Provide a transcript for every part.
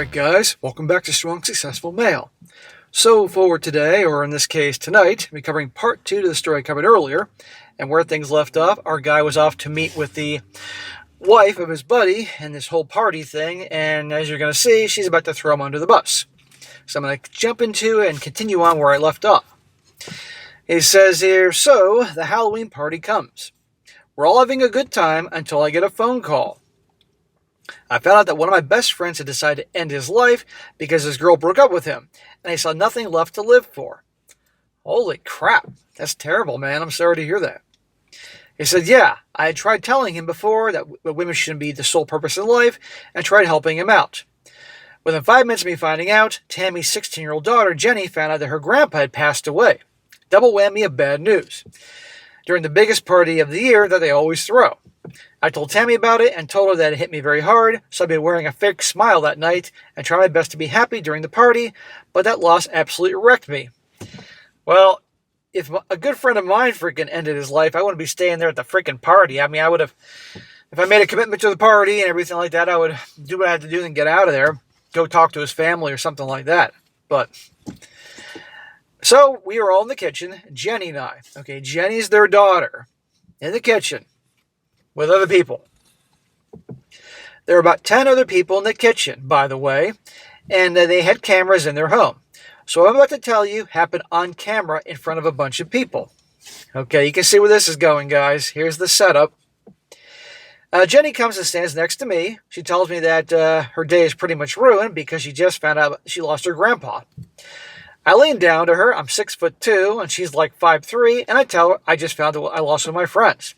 Alright guys, welcome back to Strong Successful Male. So for today, or in this case tonight, we're covering part 2 to the story I covered earlier, and where things left off, our guy was off to meet with the wife of his buddy and this whole party thing, and as you're going to see, she's about to throw him under the bus. So I'm going to jump into and continue on where I left off. He says here, so the Halloween party comes. We're all having a good time until I get a phone call. I found out that one of my best friends had decided to end his life because his girl broke up with him, and he saw nothing left to live for. Holy crap, that's terrible, man. I'm sorry to hear that. He said, yeah, I had tried telling him before that women shouldn't be the sole purpose in life, and tried helping him out. Within 5 minutes of me finding out, Tammy's 16-year-old daughter, Jenny, found out that her grandpa had passed away. Double whammy of bad news. During the biggest party of the year that they always throw. I told Tammy about it and told her that it hit me very hard, so I've been wearing a fake smile that night and try my best to be happy during the party, but that loss absolutely wrecked me. Well, if a good friend of mine freaking ended his life, I wouldn't be staying there at the freaking party. I mean, I would have, if I made a commitment to the party and everything like that, I would do what I had to do and get out of there, go talk to his family or something like that. But, so we were all in the kitchen, Jenny and I. Okay, Jenny's their daughter, in the kitchen. With other people. There were about 10 other people in the kitchen, by the way, and they had cameras in their home. So what I'm about to tell you happened on camera in front of a bunch of people. Okay, you can see where this is going, guys. Here's the setup. Jenny comes and stands next to me. She tells me that her day is pretty much ruined because she just found out she lost her grandpa. I lean down to her. I'm 6'2", and she's like 5'3", and I tell her I just found out I lost one of my friends.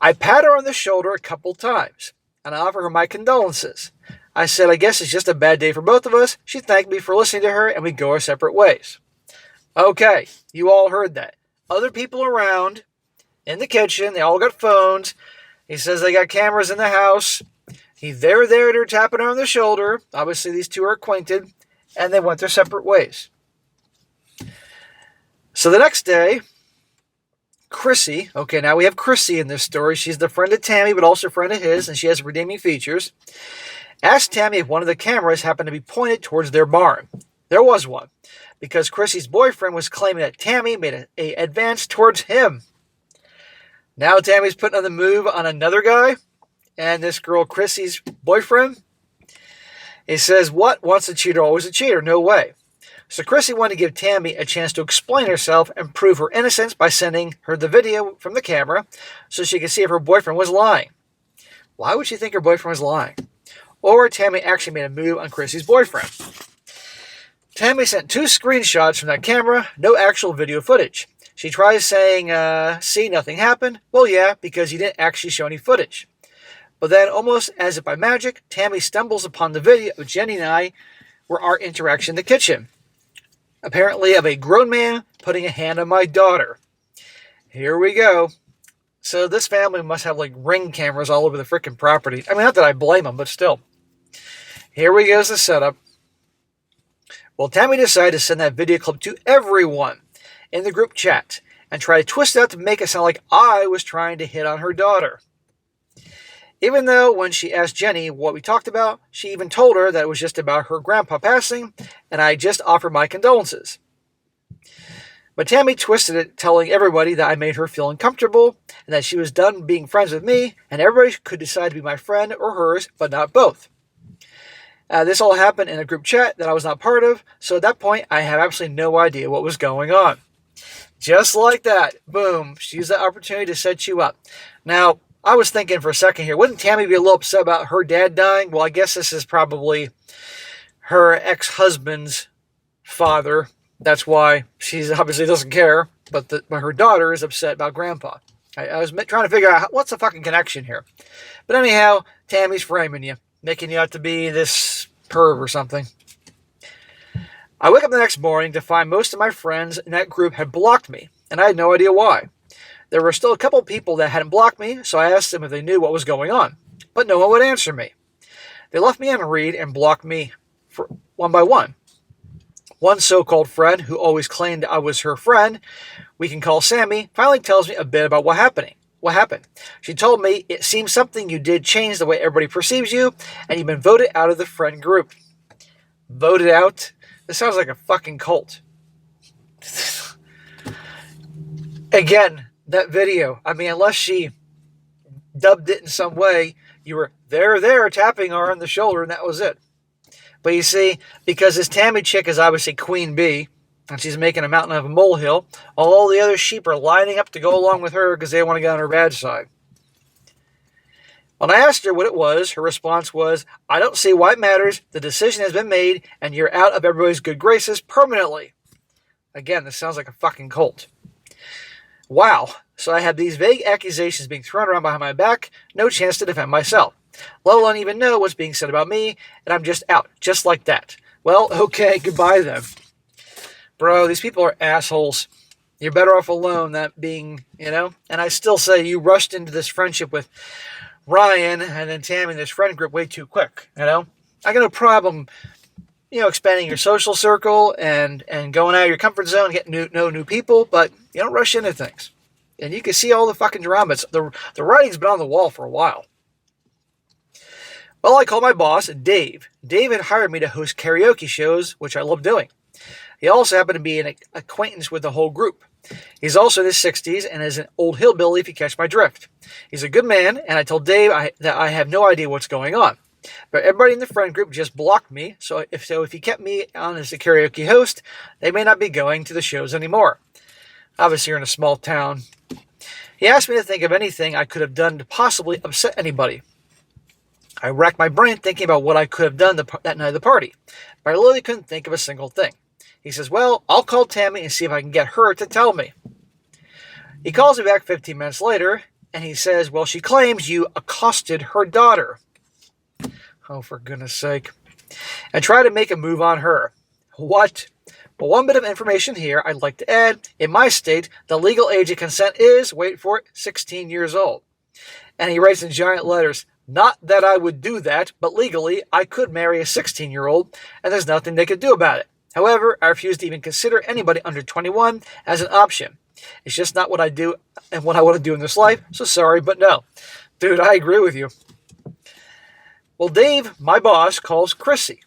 I pat her on the shoulder a couple times, and I offer her my condolences. I said, I guess it's just a bad day for both of us. She thanked me for listening to her, and we go our separate ways. Okay, you all heard that. Other people around, in the kitchen, they all got phones. He says they got cameras in the house. They're there to tapping her on the shoulder. Obviously, these two are acquainted, and they went their separate ways. So the next day, Chrissy, okay, now we have Chrissy in this story. She's the friend of Tammy, but also a friend of his, and she has redeeming features. Asked Tammy if one of the cameras happened to be pointed towards their barn. There was one, because Chrissy's boyfriend was claiming that Tammy made an advance towards him. Now Tammy's putting on the move on another guy, and this girl, Chrissy's boyfriend, he says, what? Once a cheater, always a cheater. No way. So Chrissy wanted to give Tammy a chance to explain herself and prove her innocence by sending her the video from the camera so she could see if her boyfriend was lying. Why would she think her boyfriend was lying? Or Tammy actually made a move on Chrissy's boyfriend. Tammy sent 2 screenshots from that camera, no actual video footage. She tries saying, see, nothing happened. Well, yeah, because you didn't actually show any footage. But then, almost as if by magic, Tammy stumbles upon the video of Jenny and I were our interaction in the kitchen. Apparently of a grown man putting a hand on my daughter. Here we go. So this family must have like Ring cameras all over the freaking property. I mean, not that I blame them, but still. Here we go as the setup. Well, Tammy decided to send that video clip to everyone in the group chat and try to twist it out to make it sound like I was trying to hit on her daughter. Even though when she asked Jenny what we talked about, she even told her that it was just about her grandpa passing, and I just offered my condolences. But Tammy twisted it, telling everybody that I made her feel uncomfortable, and that she was done being friends with me, and everybody could decide to be my friend or hers, but not both. This all happened in a group chat that I was not part of, so at that point, I had absolutely no idea what was going on. Just like that, boom, she used that opportunity to set you up. Now, I was thinking for a second here, wouldn't Tammy be a little upset about her dad dying? Well, I guess this is probably her ex-husband's father. That's why she obviously doesn't care, but her daughter is upset about grandpa. I was trying to figure out what's the fucking connection here. But anyhow, Tammy's framing you, making you out to be this perv or something. I wake up the next morning to find most of my friends in that group had blocked me, and I had no idea why. There were still a couple of people that hadn't blocked me, so I asked them if they knew what was going on. But no one would answer me. They left me on read and blocked me one by one. One so-called friend, who always claimed I was her friend, we can call Sammy, finally tells me a bit about what happened. She told me, it seems something you did changed the way everybody perceives you, and you've been voted out of the friend group. voted out. This sounds like a fucking cult. Again, that video, I mean, unless she dubbed it in some way, you were there, tapping her on the shoulder, and that was it. But you see, because this Tammy chick is obviously Queen Bee, and she's making a mountain of a molehill, all the other sheep are lining up to go along with her because they want to get on her bad side. When I asked her what it was, her response was, "I don't see why it matters. The decision has been made, and you're out of everybody's good graces permanently." Again, this sounds like a fucking cult. Wow, so I have these vague accusations being thrown around behind my back, no chance to defend myself. Let alone even know what's being said about me, and I'm just out, just like that. Well, okay, goodbye then. Bro, these people are assholes. You're better off alone than being, And I still say you rushed into this friendship with Ryan and then Tammy in this friend group way too quick, I got no problem, expanding your social circle and going out of your comfort zone, getting know new people, but you don't rush into things. And you can see all the fucking drama. The writing's been on the wall for a while. Well, I called my boss, Dave. Dave had hired me to host karaoke shows, which I love doing. He also happened to be an acquaintance with the whole group. He's also in his 60s and is an old hillbilly, if you catch my drift. He's a good man, and I told Dave that I have no idea what's going on. But everybody in the friend group just blocked me, so if he kept me on as a karaoke host, they may not be going to the shows anymore. Obviously, you're in a small town. He asked me to think of anything I could have done to possibly upset anybody. I racked my brain thinking about what I could have done that night of the party, but I literally couldn't think of a single thing. He says, "Well, I'll call Tammy and see if I can get her to tell me." He calls me back 15 minutes later, and he says, "Well, she claims you accosted her daughter." Oh, for goodness sake. And try to make a move on her. What? Well, one bit of information here I'd like to add. In my state, the legal age of consent is, wait for it, 16 years old. And he writes in giant letters, "Not that I would do that, but legally, I could marry a 16-year-old, and there's nothing they could do about it. However, I refuse to even consider anybody under 21 as an option. It's just not what I do and what I want to do in this life, so sorry, but no." Dude, I agree with you. Well, Dave, my boss, calls Chrissy,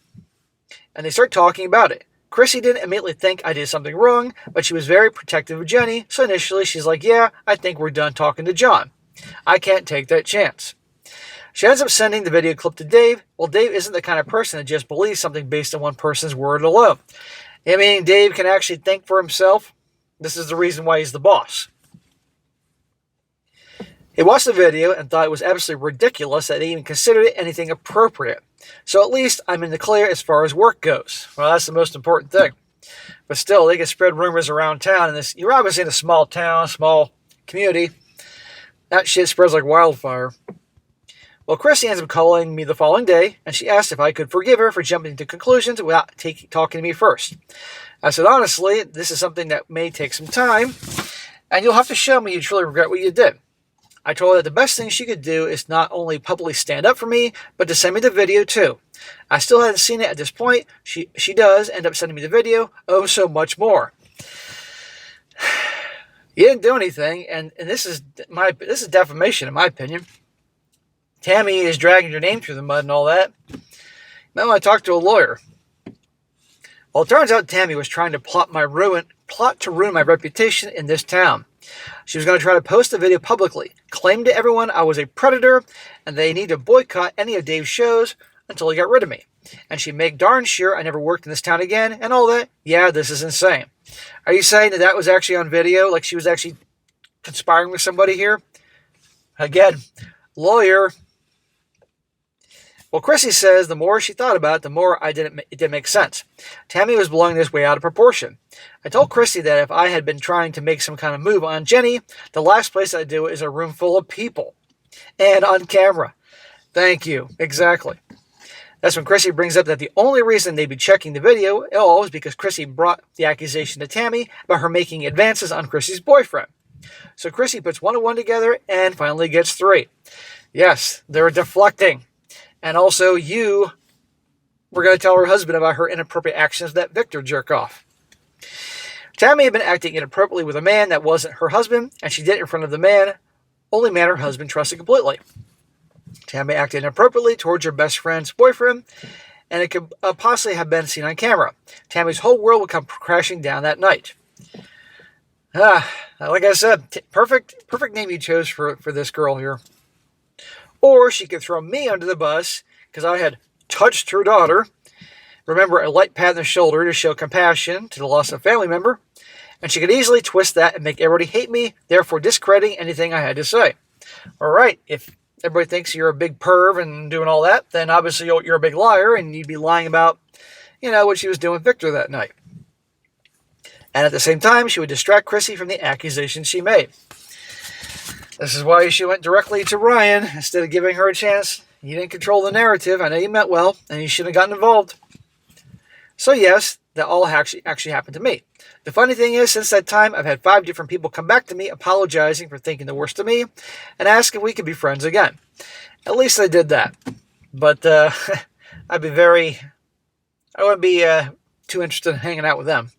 and they start talking about it. Chrissy didn't immediately think I did something wrong, but she was very protective of Jenny, so initially she's like, "Yeah, I think we're done talking to John. I can't take that chance." She ends up sending the video clip to Dave. Well, Dave isn't the kind of person that just believes something based on one person's word alone. I mean, Dave can actually think for himself. This is the reason why he's the boss. He watched the video and thought it was absolutely ridiculous that they even considered it anything appropriate. So at least I'm in the clear as far as work goes. Well, that's the most important thing. But still, they can spread rumors around town. And you're obviously in a small town, small community. That shit spreads like wildfire. Well, Chrissy ends up calling me the following day, and she asked if I could forgive her for jumping to conclusions without talking to me first. I said, honestly, this is something that may take some time, and you'll have to show me you truly regret what you did. I told her that the best thing she could do is not only publicly stand up for me, but to send me the video too. I still hadn't seen it at this point. She does end up sending me the video. Oh, so much more. You didn't do anything, and this is defamation in my opinion. Tammy is dragging your name through the mud and all that. Now I talked to a lawyer. Well, it turns out Tammy was trying to plot to ruin my reputation in this town. She was going to try to post the video publicly, claim to everyone I was a predator, and they need to boycott any of Dave's shows until he got rid of me. And she'd make darn sure I never worked in this town again, and all that. Yeah, this is insane. Are you saying that was actually on video? Like she was actually conspiring with somebody here? Again, lawyer. Well, Chrissy says the more she thought about it, the more it didn't make sense. Tammy was blowing this way out of proportion. I told Chrissy that if I had been trying to make some kind of move on Jenny, the last place I'd do it is a room full of people. And on camera. Thank you. Exactly. That's when Chrissy brings up that the only reason they'd be checking the video is because Chrissy brought the accusation to Tammy about her making advances on Chrissy's boyfriend. So Chrissy puts 1 and 1 together and finally gets 3. Yes, they're deflecting. And also, you were going to tell her husband about her inappropriate actions with that Victor jerk-off. Tammy had been acting inappropriately with a man that wasn't her husband, and she did it in front of the only man her husband trusted completely. Tammy acted inappropriately towards her best friend's boyfriend, and it could possibly have been seen on camera. Tammy's whole world would come crashing down that night. Like I said, perfect name you chose for this girl here. Or she could throw me under the bus because I had touched her daughter. Remember, a light pat on the shoulder to show compassion to the loss of a family member. And she could easily twist that and make everybody hate me, therefore discrediting anything I had to say. All right, if everybody thinks you're a big perv and doing all that, then obviously you're a big liar and you'd be lying about, what she was doing with Victor that night. And at the same time, she would distract Chrissy from the accusations she made. This is why she went directly to Ryan instead of giving her a chance. You didn't control the narrative. I know you meant well, and you shouldn't have gotten involved. So yes, that all actually happened to me. The funny thing is, since that time, I've had 5 different people come back to me apologizing for thinking the worst of me and ask if we could be friends again. At least I did that. But I wouldn't be too interested in hanging out with them.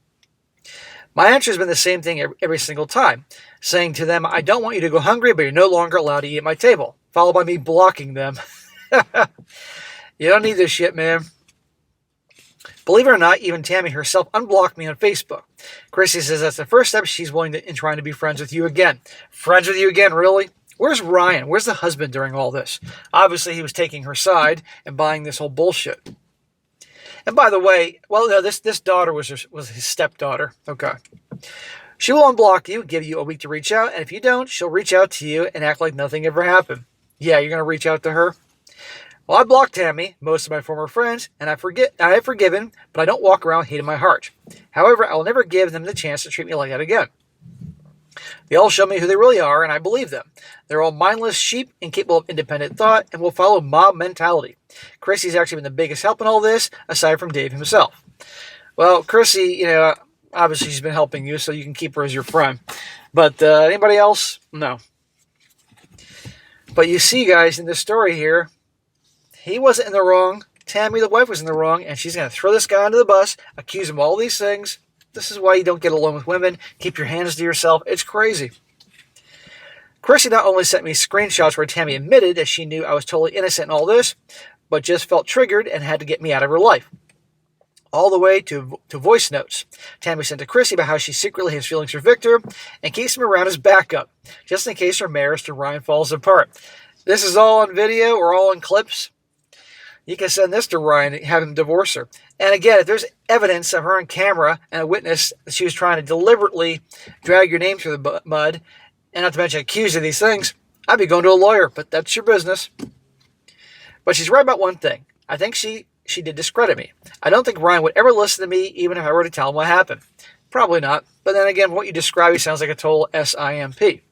My answer has been the same thing every single time, saying to them, I don't want you to go hungry, but you're no longer allowed to eat at my table, followed by me blocking them. You don't need this shit, man. Believe it or not, even Tammy herself unblocked me on Facebook. Chrissy says that's the first step she's willing to in trying to be friends with you again. Friends with you again, really? Where's Ryan? Where's the husband during all this? Obviously, he was taking her side and buying this whole bullshit. And by the way, well, no, this daughter was his stepdaughter. Okay. She will unblock you, give you a week to reach out, and if you don't, she'll reach out to you and act like nothing ever happened. Yeah, you're going to reach out to her? Well, I blocked Tammy, most of my former friends, and I have forgiven, but I don't walk around hating my heart. However, I will never give them the chance to treat me like that again. They all show me who they really are, and I believe them. They're all mindless sheep, incapable of independent thought, and will follow mob mentality. Chrissy's actually been the biggest help in all this, aside from Dave himself. Well, Chrissy, obviously she's been helping you, so you can keep her as your friend. But anybody else? No. But you see, guys, in this story here, he wasn't in the wrong. Tammy, the wife, was in the wrong, and she's going to throw this guy under the bus, accuse him of all these things. This is why you don't get along with women. Keep your hands to yourself. It's crazy. Chrissy not only sent me screenshots where Tammy admitted that she knew I was totally innocent in all this, but just felt triggered and had to get me out of her life. All the way to voice notes. Tammy sent to Chrissy about how she secretly has feelings for Victor and keeps him around as backup, just in case her marriage to Ryan falls apart. This is all on video or all in clips. You can send this to Ryan and have him divorce her. And again, if there's evidence of her on camera and a witness that she was trying to deliberately drag your name through the mud, and not to mention accuse you of these things, I'd be going to a lawyer, but that's your business. But she's right about one thing. I think she did discredit me. I don't think Ryan would ever listen to me, even if I were to tell him what happened. Probably not. But then again, what you describe, he sounds like a total SIMP.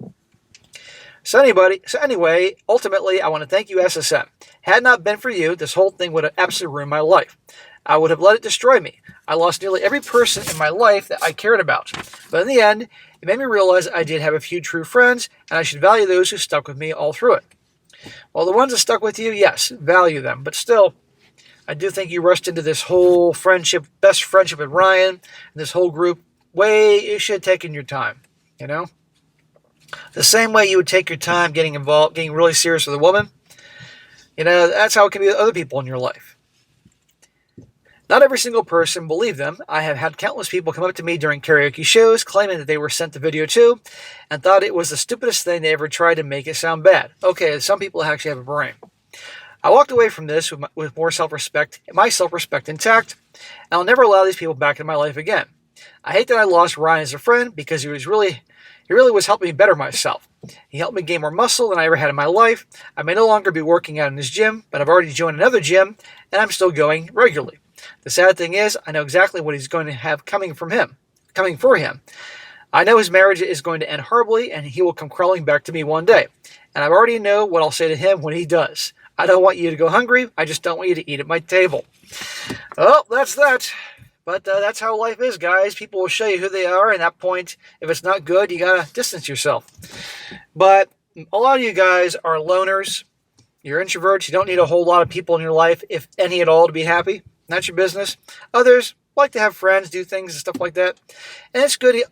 So anyway, ultimately, I want to thank you, SSM. Had it not been for you, this whole thing would have absolutely ruined my life. I would have let it destroy me. I lost nearly every person in my life that I cared about. But in the end, it made me realize I did have a few true friends, and I should value those who stuck with me all through it. Well, the ones that stuck with you, yes, value them. But still, I do think you rushed into this whole friendship, best friendship with Ryan, and this whole group. You should have taken your time, The same way you would take your time getting involved, getting really serious with a woman. That's how it can be with other people in your life. Not every single person believed them. I have had countless people come up to me during karaoke shows claiming that they were sent the video too and thought it was the stupidest thing they ever tried to make it sound bad. Okay, some people actually have a brain. I walked away from this with more self-respect, my self-respect intact, and I'll never allow these people back in my life again. I hate that I lost Ryan as a friend because he really was helping me better myself. He helped me gain more muscle than I ever had in my life. I may no longer be working out in his gym, but I've already joined another gym, and I'm still going regularly. The sad thing is, I know exactly what he's going to have coming for him. I know his marriage is going to end horribly, and he will come crawling back to me one day. And I already know what I'll say to him when he does. I don't want you to go hungry. I just don't want you to eat at my table. Well, that's that. But that's how life is, guys. People will show you who they are, and at that point, if it's not good, you got to distance yourself. But a lot of you guys are loners. You're introverts. You don't need a whole lot of people in your life, if any at all, to be happy. That's your business. Others like to have friends, do things and stuff like that. And it's good to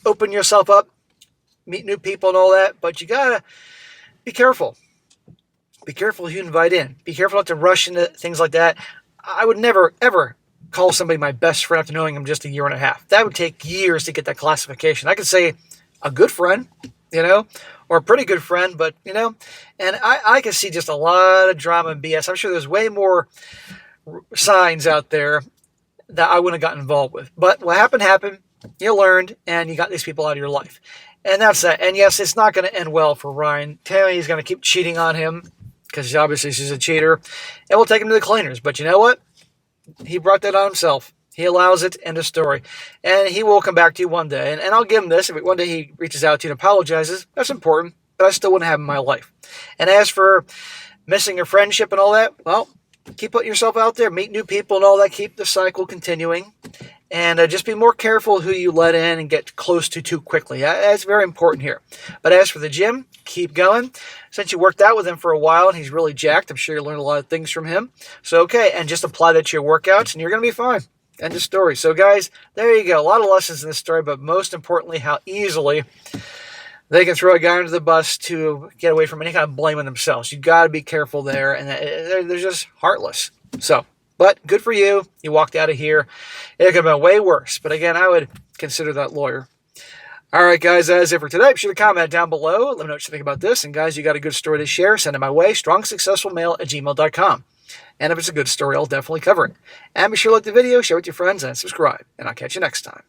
open yourself up, meet new people and all that, but you got to be careful. Be careful who you invite in. Be careful not to rush into things like that. I would never, ever call somebody my best friend after knowing him just a year and a half. That would take years to get that classification. I could say a good friend, or a pretty good friend, but, and I can see just a lot of drama and BS. I'm sure there's way more signs out there that I wouldn't have gotten involved with. But what happened. You learned, and you got these people out of your life. And that's that. And yes, it's not going to end well for Ryan. Tammy's going to keep cheating on him because obviously she's a cheater. And we'll take him to the cleaners. But you know what? He brought that on himself. He allows it. End of story. And he will come back to you one day. And I'll give him this. If one day he reaches out to you and apologizes, that's important. But I still wouldn't have him in my life. And as for missing your friendship and all that, well, keep putting yourself out there. Meet new people and all that. Keep the cycle continuing. And just be more careful who you let in and get close to too quickly. That's very important here. But as for the gym, keep going. Since you worked out with him for a while and he's really jacked, I'm sure you learned a lot of things from him. So, okay, and just apply that to your workouts and you're going to be fine. End of story. So, guys, there you go. A lot of lessons in this story, but most importantly, how easily they can throw a guy under the bus to get away from any kind of blame on themselves. You got to be careful there, and they're just heartless. So, but good for you. You walked out of here. It could have been way worse. But again, I would consider that lawyer. All right, guys, that's it for today. Be sure to comment down below. Let me know what you think about this. And, guys, you got a good story to share, send it my way, strongsuccessfulmale@gmail.com. And if it's a good story, I'll definitely cover it. And be sure to like the video, share it with your friends, and subscribe. And I'll catch you next time.